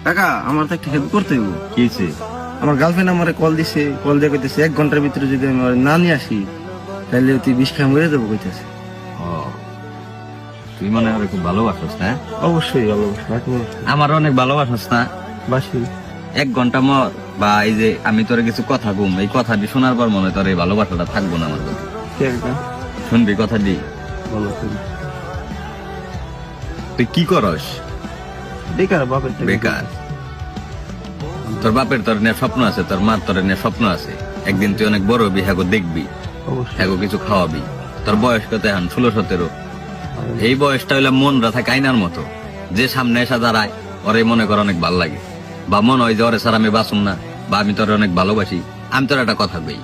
কাকা আমার তো একটা হেল্প করতে হইব। কি হয়েছে? আমার গার্লফ্রেন্ড আমারে কল দিছে, কল দিয়ে কইতেছে 1 ঘন্টার ভিতরে যদি আমি ওরে না নিয়ে আসি তাহলে তুই বিষ খাই মরে যাবো কইতেছে। ও, তুই মনে হয় খুব ভালোবাসস না? অবশ্যই ভালোবাসি, আমার অনেক ভালোবাসস না? বাসি। 1 ঘন্টা মর বা এই যে আমি তোর কিছু কথা ঘুম, এই কথাটি শোনার পর মনে হয় তোর এই ভালোবাসাটা থাকবো না আমার প্রতি। শুনবি কথাটি? তুই কি করস? বেকার বাপের বেকার। তোর বাপের তোর নিয়ে স্বপ্ন আছে, তোর মার তোর নিয়ে স্বপ্ন আছে, একদিন তুই অনেক বড় হবি, হ্যাগো দেখবি, হ্যাগো কিছু খাওয়াবি। তোর বয়স কত এখন? 16-17। এই বয়সটা হইলে মন রাখা কাইনার মতো, যে সামনে এসে দাঁড়ায় ওরে মনে কর অনেক ভাল লাগে, বা মনে হয় যে ওরে স্যার আমি বাঁচুম না, বা আমি তোর অনেক ভালোবাসি। আমি তোর একটা কথা কই,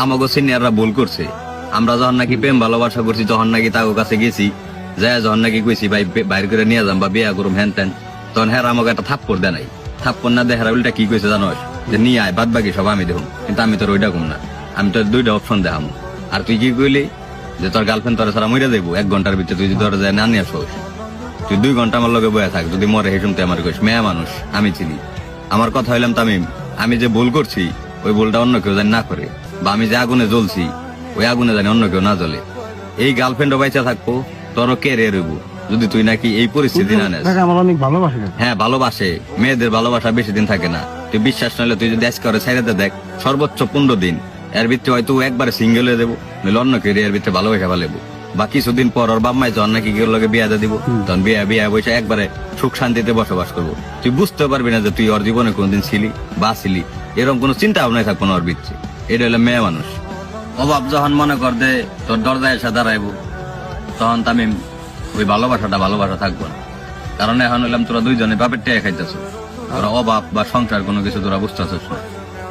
আমাগো সিনিয়ররা ভুল করছে। আমরা যখন নাকি প্রেম ভালোবাসা করছি, তখন নাকি তাগো কাছে গেছি, যায় যখন নাকি কইছি ভাই বাইর করে নিয়ে যাম বা বিয়া করুম হ্যান ত্যান, তখন হ্যাঁ আমাকে একটা থাপ্পড় দেয় নাই। থাপ্পড় না দেয় উল্টা কি কইছে জানোস? যে নিয়ে আয়, বাদ বাকি সব আমি দেখুন। কিন্তু আমি তোর ওইটা কম না, আমি তোর 2টা অপশন দেখাম। আর তুই কি কইলি যে তোর গার্লফ্রেন্ড তোর সারা মরে যাবো 1 ঘন্টার ভিতরে, তুই যদি তোর যায় না নিয়ে আসোস, তুই 2 ঘন্টা আমার লগে বয়ে থাক, যদি মরে হেসুম তুই আমার কইস মেয়া মানুষ আমি চিনি। আমার কথা হইলাম তামিম, আমি যে ভুল করছি ওই ভুলটা অন্য কেউ জানি না করে, বা আমি যে আগুনে জ্বলছি ওই আগুনে জানি অন্য কেউ না জ্বলে। এই গার্লফ্রেন্ডও বাইচা থাকবো, তোরও ক্যারিয়ার হইব, যদি তুই নাকি এই পরিস্থিতি না নেস। আমার অনেক ভালোবাসে। হ্যাঁ ভালোবাসে, মেয়েদের ভালোবাসা বেশি দিন থাকে না। তুই বিশ্বাস নইলে তুই যদি আজকে করে ছাইড়াতে দেখ, সর্বোচ্চ 15 দিন, এর ভিতরে হয়তো একবারে সিঙ্গেল হয়ে দেবো, নইলে অন্য কেউ এর ভিতরে ভালোবাসা ফেলেবো। বা কিছুদিন পর ওর বাপ মাই যখন নাকি কেউ লগে বিয়া দিব, তখন বিয়া বসে একবারে সুখ শান্তিতে বসবাস করবো। তুই বুঝতে পারবি না যে তুই ওর জীবনে কোনদিন ছিলি বা ছিলি, এরকম কোনো চিন্তা ভাবনাই থাকবো না ওর ভিতরে। এটা হলো মেয়ে মানুষ। অভাব যখন মনে কর দে তোর দরজায় এসে দাঁড়াইবো, তখন তামিম ওই ভালোবাসা থাকবো না। কারণ এখন হইলাম তোরা দুইজনে বাপের টেয়া খাইতেছ, তোরা অভাব বা সংসার কোনো কিছু তোরা বুঝতেছিস না।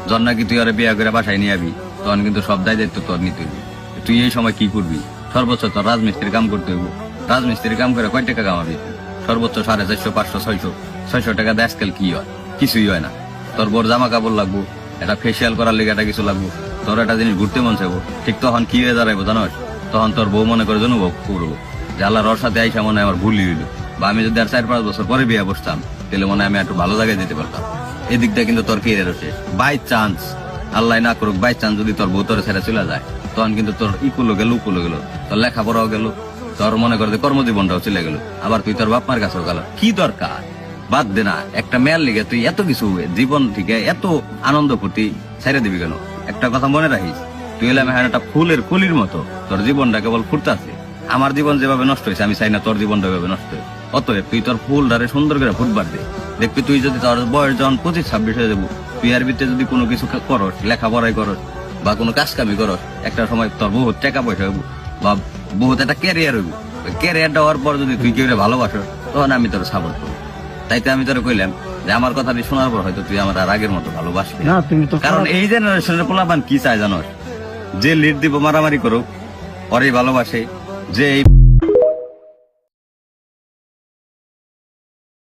যখন নাকি তুই ওরা বিয়া করে বাসায় নিয়ে আবি, তখন কিন্তু সব দায়িত্ব তোর নিতে হইব। তুই এই সময় কি করবি? সর্বোচ্চ তোর রাজমিস্ত্রির কাম করতে হইব। রাজমিস্ত্রির কাম করে কয় টাকা কামাবি? সর্বোচ্চ 450, 500, 600 টাকা দিয়ে আজকাল কি হয়? কিছুই হয় না। তোর বোর জামা কাপড় লাগবো, একটা ফেসিয়াল করার লেগে একটা কিছু লাগবো, তোর একটা জিনিস ঘুরতে মন চাইবো, ঠিক তখন কি হয়ে দাঁড়াইবো জানোস? তখন তোর বউ মনে করে অনুভব করবো যে আল্লাহর ওর সাথে আইসা মনে হয় আমার ভুলই হইলো, বা আমি যদি আর 4-5 বছর পরে বিয়ে বসতাম তাহলে মনে হয় আমি একটু ভালো জায়গায় যেতে পারতাম। এদিকটা কিন্তু তোর কেরিয়ার হচ্ছে বাই চান্স, আল্লাহ না করুক, বাই চান্স যদি তোর বউ তোর ছেড়ে চলে যায়, তখন কিন্তু তোর ইকুলো গেল তোর লেখাপড়াও গেল, তোর মনে করে কর্মজীবনটাও চলে গেল, আবার তুই তোর বাপ মার কাছেও গেল। কি দরকার? বাদ দে না, একটা মেয়ের লিগে তুই এত কিছু জীবন থেকে এত আনন্দ ফুর্তি ছেড়ে দিবি কেন? একটা কথা মনে রাখিস, তুই হলে একটা ফুলের কলির মতো, তোর জীবনটা কেবল ফুটতাছে। আমার জীবন যেভাবে নষ্ট হয়েছে আমি চাই না তোর জীবনটা এভাবে নষ্ট হয়েছে। অতএব তুই তোর ফুল ধারে সুন্দর করে ফুটবার দে। দেখবি তুই যদি তোর বয়স যখন 25-26 হয়ে যাবো, তুই এর ভিতরে যদি কোনো কিছু করস, লেখাপড়াই করস বা কোনো কাজ কামি করস, একটা সময় তোর বহুত টাকা পয়সা হইব বা বহুত একটা ক্যারিয়ার হইব। ক্যারিয়ারটা হওয়ার পর যদি তুই কেউ ভালোবাসো, তখন আমি তোর সাপোর্ট করবো। তাইতে আমি তোর কইলাম যে আমার কথাটি শোনার পর হয়তো তুই আমার আর আগের মতো ভালোবাসবি না। কারণ এই জেনারেশনের পোলাপান কি চায় জানোস? যে লিড দিব মারামারি করুক, ওরই ভালোবাসে, যে এই